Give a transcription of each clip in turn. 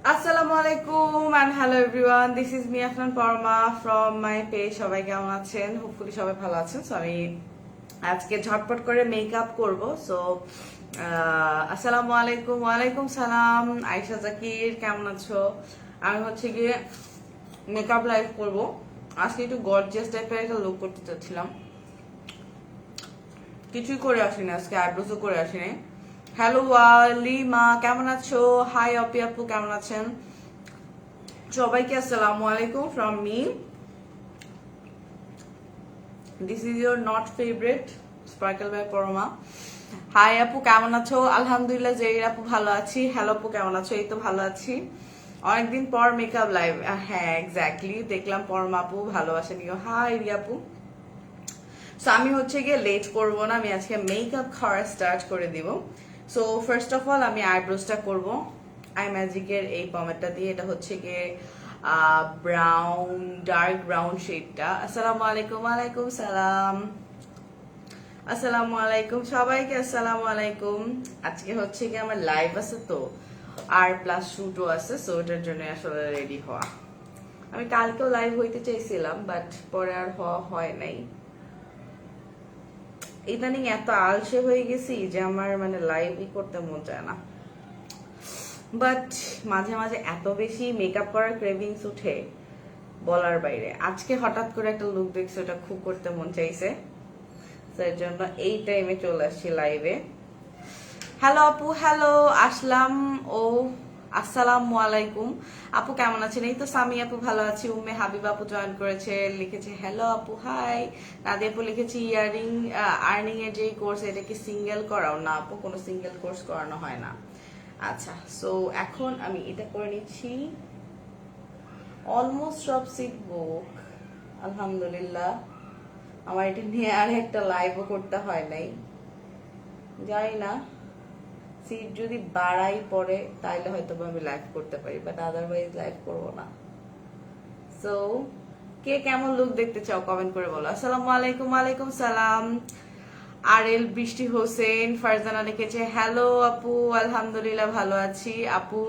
Assalamualaikum and hello everyone. This is me Afnan Parma from my page. সবাই কেমন আছেন? Hopefully সবাই ভালো আছেন. So আমি আজকে ঝটপট করে মেকআপ করব. So আসসালামুয়ালাইকুম ওয়ালাইকুম সালাম. আয়েশা জাকির কেমন আছো? আমি হচ্ছে গিয়ে মেকআপ লাইভ করব. আজকে একটু গর্জিয়াস টাইপের একটা লুক করতে চাচ্ছিলাম. কিছুই করে আসিনি আজকে, আইব্রোজও করে আসিনি. হ্যালো ওয়ালিমা কেমন আছো? হাই অপি আপু কেমন আছেন? সবাইকে আসসালামু আলাইকুম from me. This is your not favourite sparkle by Parama. Hi আপু কেমন আছো? আলহামদুলিল্লাহ জেরির আপু ভালো আছি. হ্যালো আপু কেমন আছো? এই তো ভালো আছি. অনেকদিন পর মেকআপ লাইভ. হ্যাঁ এক্স্যাক্টলি, দেখলাম পরমা আপু ভালোবাসেন. হাই রিয়া আপু. সো আমি হচ্ছে গিয়ে লেট করবো না, আমি আজকে মেকআপ খাওয়া স্টার্ট করে দিব. সো ফার্স্ট অফ অল আমি আইব্রোজটা করব আই ম্যাজিকের এই পমেটটা দিয়ে. এটা হচ্ছে গিয়ে ব্রাউন, ডার্ক ব্রাউন শেডটা. আসসালামু আলাইকুম. ওয়ালাইকুম সালাম. আসসালামু আলাইকুম সবাইকে. আসসালামু আলাইকুম. আজকে হচ্ছে গিয়ে আমার লাইভ আছে তো, আর প্লাস শুটও আছে. সো ওটার জন্য আসলে রেডি হওয়া. আমি কালকেও লাইভ হইতে চাইছিলাম, বাট পরে আর হওয়া হয় নাই. ইদানিং এত আলসে হয়ে গেছি যে আমার মানে লাইভই করতে মন চায় না. বাট মাঝে মাঝে এত বেশি মেকআপ করার ক্রেভিংস উঠে বলার বাইরে. আজকে হঠাৎ করে একটা লুক দেখছি, ওটা খুব করতে মন চাইছে. এর জন্য এই টাইমে চলে আসছি লাইভে. হ্যালো আপু. হ্যালো আসলাম ও আসসালামু আলাইকুম. আপু কেমন আছেন? এই তো সামি আপু ভালো আছি. উম্মে হাবিব আপু জয়েন করেছে, লিখেছে হ্যালো আপু হাই. নাদি আপু লিখেছে ইয়ারিং আর্নিং এর যে কোর্স, এটা কি সিঙ্গেল করাও? না আপু, কোনো সিঙ্গেল কোর্স করানো হয় না. আচ্ছা, সো এখন আমি এটা করে নিচ্ছি. অলমোস্ট সব সিট বুক আলহামদুলিল্লাহ. আমার এটা নিয়ে আর একটা লাইভও করতে হয় নাই. জানি না, সিট যদি বাড়াই পরে তাইলে হয়তো আমি লাইভ করতে পারি, বাট আদারওয়াইজ লাইভ করবো না. সো কে কেমন লুক দেখতে চাও কমেন্ট করে বলো. আসসালামু আলাইকুম. ওয়ালাইকুম সালাম. আর এল বৃষ্টি হোসেন ফারজানা লিখেছে হ্যালো আপু. আলহামদুলিল্লাহ ভালো আছি. আপু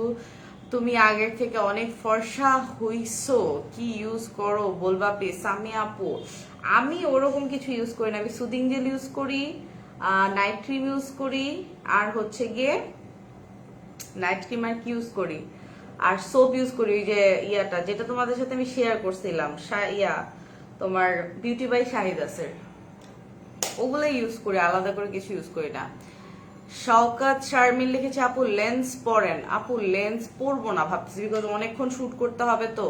তুমি আগের থেকে অনেক ফর্সা হইছো, কি ইউজ করো বলবা প্লিজ? সামি আপু আমি ওরকম কিছু ইউজ করি না. আমি সুদিং জেল ইউজ করি, নাইট ক্রিম ইউজ করি, আর হচ্ছে গিয়ে নাইট ক্রিম আর কি ইউজ করি, আর সোপ ইউজ করি. ওই যে ইয়াটা যেটা তোমাদের সাথে আমি শেয়ার করছিলাম, তোমার বিউটি বাই শাহিদাসের, ওগুলো ইউজ করি, আলাদা করে কিছু ইউজ করি না. শওকাত শারমিন লিখেছে আপু লেন্স পরেন. আপু লেন্স পরবো না ভাবতেছি, বিকজ অনেকক্ষণ শুট করতে হবে তো.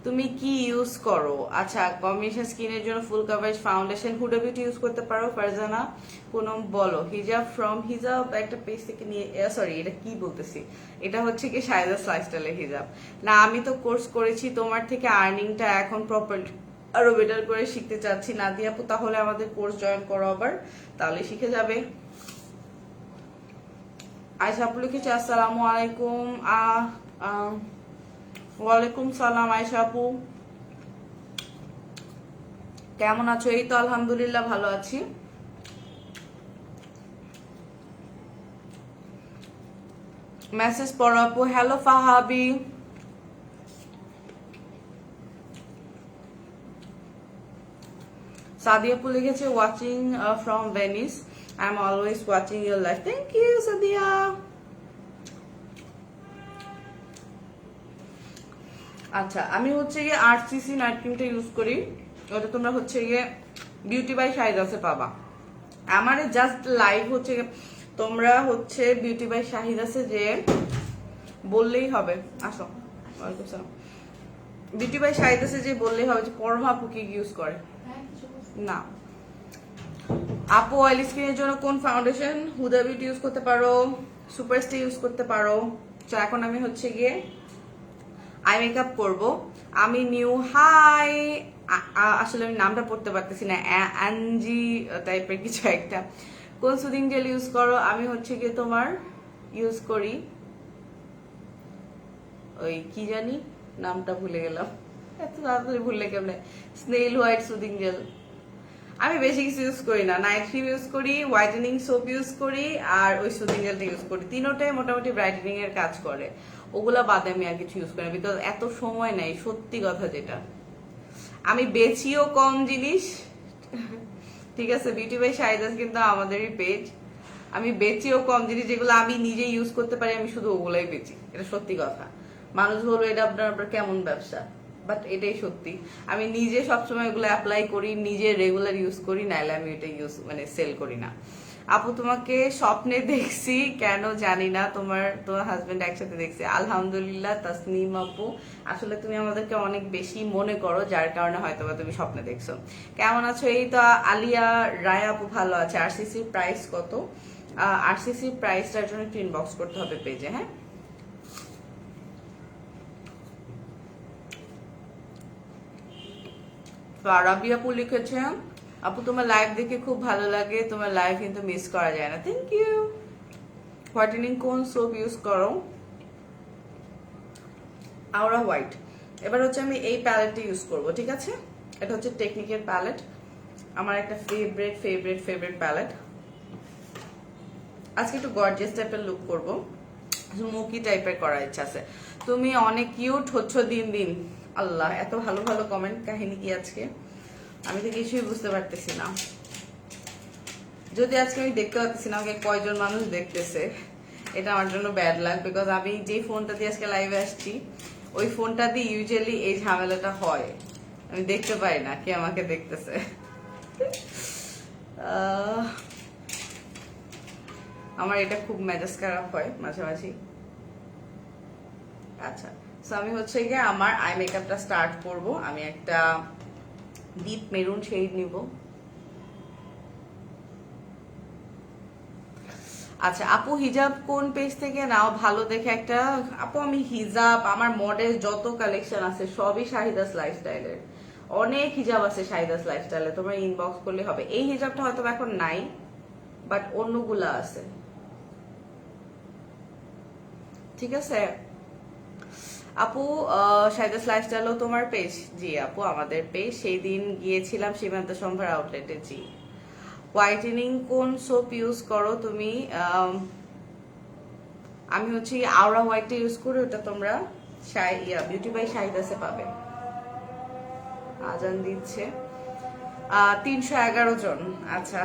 তুমি কি ইউজ করো? আচ্ছা, কম্বিনেশন স্কিনের জন্য ফুল coverage foundation Hooda beauty use করতে পারো. ফারজানা পুনম বলো হিজাব ফ্রম হিজাব একটা পেজ থেকে নিয়ে, সরি এটা কি বলতেছি, এটা হচ্ছে কি শায়দাস লাইফস্টাইলের হিজাব না. আমি তো কোর্স করেছি তোমার থেকে, আর্নিংটা এখন প্রপারলি আরো বেটার করে শিখতে চাচ্ছি. নাদিয়া আপু তাহলে আমাদের কোর্স জয়েন করো আবার, তাহলে শিখে যাবে. আয়শা আপু লিখেছে আসসালামু আলাইকুম. ওয়ালাইকুম সালাম. আয়শা আপু কেমন আছো? এই তো আলহামদুলিল্লাহ ভালো আছি. মেসেজ পড়ো আপু. হ্যালো ফাহাবি. সাদিয়া আপু লিখেছে watching from Venice. I'm always watching your life. Thank you, Sadia. আচ্ছা, আমি হচ্ছে গিয়ে আরসিসি নাইট ক্রিমটা ইউজ করি. ওটা তোমরা হচ্ছে গিয়ে বিউটি বাই শাহিদাসে পাবা. আমার জাস্ট লাইভ হচ্ছে তোমরা হচ্ছে বিউটি বাই শাহিদাসে যে বললেই হবে. আসো, ওয়ালাইকুম সালাম. বিউটি বাই শাহিদাসে যে বললেই হবে যে পরমা আপু কি ইউজ করে. না আপু অয়েল স্কিনের জন্য কোন ফাউন্ডেশন? হুদা বিউটি ইউজ করতে পারো, সুপারস্টে ইউজ করতে পারো. তো এখন আমি হচ্ছে গিয়ে আই মেকআপ করব. আমি নিউ হাই, আসলে আমি নামটা পড়তে পারতেছি না, অ্যানজি টাইপের কিছু একটা. কোন সুদিং জেল ইউজ করো? আমি হচ্ছে গিয়ে তোমার ইউজ করি ওই কি জানি নামটা ভুলে গেলাম, এত তাড়াতাড়ি ভুললে কেমনে. Snail white soothing jail. আমি বেশি কিছু ইউজ করি না. নাইট ক্রিম ইউজ করি, হোয়াইটেনিং সোপ ইউজ করি, আর ওই সুদিং জেলটা ইউজ করি. তিনোটাই মোটামুটি ব্রাইটেনিং এর কাজ করে. ওগুলা বাদে আমি আর কিছু ইউজ করি না, বিকজ এত সময় নেই, সত্যি কথা যেটা। আমি বেচিও কম জিনিস, ঠিক আছে, বিউটি বাই শাহিদাস কিন্তু আমাদেরই পেজ। আমি বেচিও কম জিনিস, যেগুলো আমি নিজে ইউজ করতে পারি আমি শুধু ওগুলাই বেচি, এটা সত্যি কথা। মানুষ বলবে এটা আপনার কেমন ব্যবসা, বাট এটাই সত্যি। আমি নিজে সবসময় এগুলো অ্যাপ্লাই করি, নিজে রেগুলার ইউজ করি, নাইলে আমি এটা ইউজ মানে সেল করি না। আপু তোমাকে স্বপ্নে দেখছি, কেন জানি না, তোমার হাজবেন্ড একসাথে দেখছি। আলহামদুলিল্লাহ তাসনিম আপু, আসলে তুমি আমাদেরকে অনেক বেশি মনে করো, যার কারণে হয়তো তুমি স্বপ্নে দেখছো। কেমন আছো? এই তো আলিয়া রায় আপু ভালো আছে। আরসিসির প্রাইস কত? আরসিসির প্রাইসটার জন্য একটু ইনবক্স করতে হবে পেজে, হ্যাঁ। রাবি আপু লিখেছে, আপু তোমার লাইভ দেখে খুব ভালো লাগে, তোমার লাইভ কিন্তু মিস করা যায় না। Thank you. হোয়াইটেনিং কোন সোপ ইউজ করো? Aura white. এবার হচ্ছে আমি এই প্যালেটটা ইউজ করব, ঠিক আছে। এটা হচ্ছে টেকনিকের প্যালেট, আমার একটা ফেভারিট ফেভারিট ফেভারিট প্যালেট। আজকে একটু গর্জিয়াস টাইপের লুক করব, স্মোকি টাইপের করার ইচ্ছা আছে। তুমি অনেক কিউট হচ্ছ দিন দিন। আল্লাহ, এত ভালো ভালো কমেন্ট, কাহিনী কি আজকে? আমি তো কিছুই বুঝতে পারতেছি না। যদি আজকে আমি দেখতে পাচ্ছি না আমাকে কয়জন মানুষ দেখতেছে, এটা আমার জন্য ব্যাড লাগ, বিকজ আমি যে ফোনটা দিয়ে আজকে লাইভে আসছি ওই ফোনটা দিয়ে ইউজুয়ালি এই ঝামেলাটা হয়, আমি দেখতে পাই না কে আমাকে দেখতেছে। আমার এটা খুব মেজাজ খারাপ হয় মাঝে মাঝে। আচ্ছা, সো আমি হচ্ছে গিয়ে আমার আই মেকআপটা স্টার্ট করব। আমি একটা ডিপ মেরুন শেড নিব। আচ্ছা আপু, হিজাব কোন পেজ থেকে নাও ভালো দেখে একটা? আপু আমি হিজাব, আমার মডেল যত কালেকশন আছে সবই শাহিদাস লাইফস্টাইলের। অনেক হিজাব আছে শাহিদাস লাইফস্টাইলে, তোমরা ইনবক্স করলে হবে। এই হিজাবটা হয়তো এখন নাই, বাট অন্যগুলা আছে, ঠিক আছে। আপু শাহিদাস লাইফস্টাইলও তোমার পেজ? জি আপু, আমাদের পেজ। সেই দিন গিয়েছিলাম সীমান্ত সম্ভার আউটলেটে। জি। হোয়াইটেনিং কোন সোপ ইউজ করো তুমি? আমি হচ্ছে আওরা হোয়াইটটা ইউজ করি, ওটা তোমরা বিউটি বাই শাহিদাসে পাবে। আজান দিচ্ছে। 311 জন। আচ্ছা,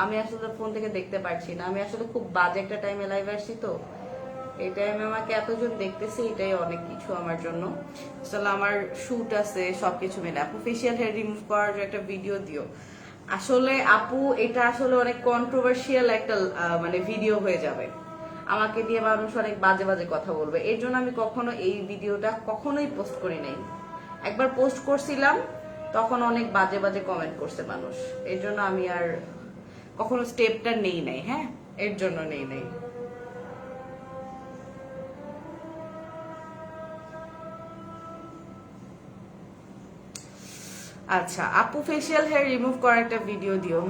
আমি আসলে ফোন থেকে দেখতে পারছি না, আমি আসলে খুব বাজে একটা টাইমে লাইভ আসছি, তো এই টাইমে আমাকে এতজন দেখতেছে, এটাই অনেক কিছু আমার জন্য। আসলে আমার শুট আছে, সবকিছু মিলে। আপু ফেসিয়াল হেয়ার রিমুভ করার একটা ভিডিও দিও। আসলে আপু এটা আসলে অনেক কন্ট্রোভার্সিয়াল একটা মানে ভিডিও হয়ে যাবে, আমাকে দিয়ে মানুষ অনেক বাজে বাজে কথা বলবে, এর জন্য আমি কখনো এই ভিডিওটা কখনোই পোস্ট করি নাই। একবার পোস্ট করছিলাম, তখন অনেক বাজে বাজে কমেন্ট করছে মানুষ, এর জন্য আমি আর কখনো স্টেপটা নেই নাই। হ্যাঁ, এর জন্য নেই নাই। আচ্ছা আপু, ফেসিয়াল হেয়ার রিমুভ করার একটা ভিডিও দিও।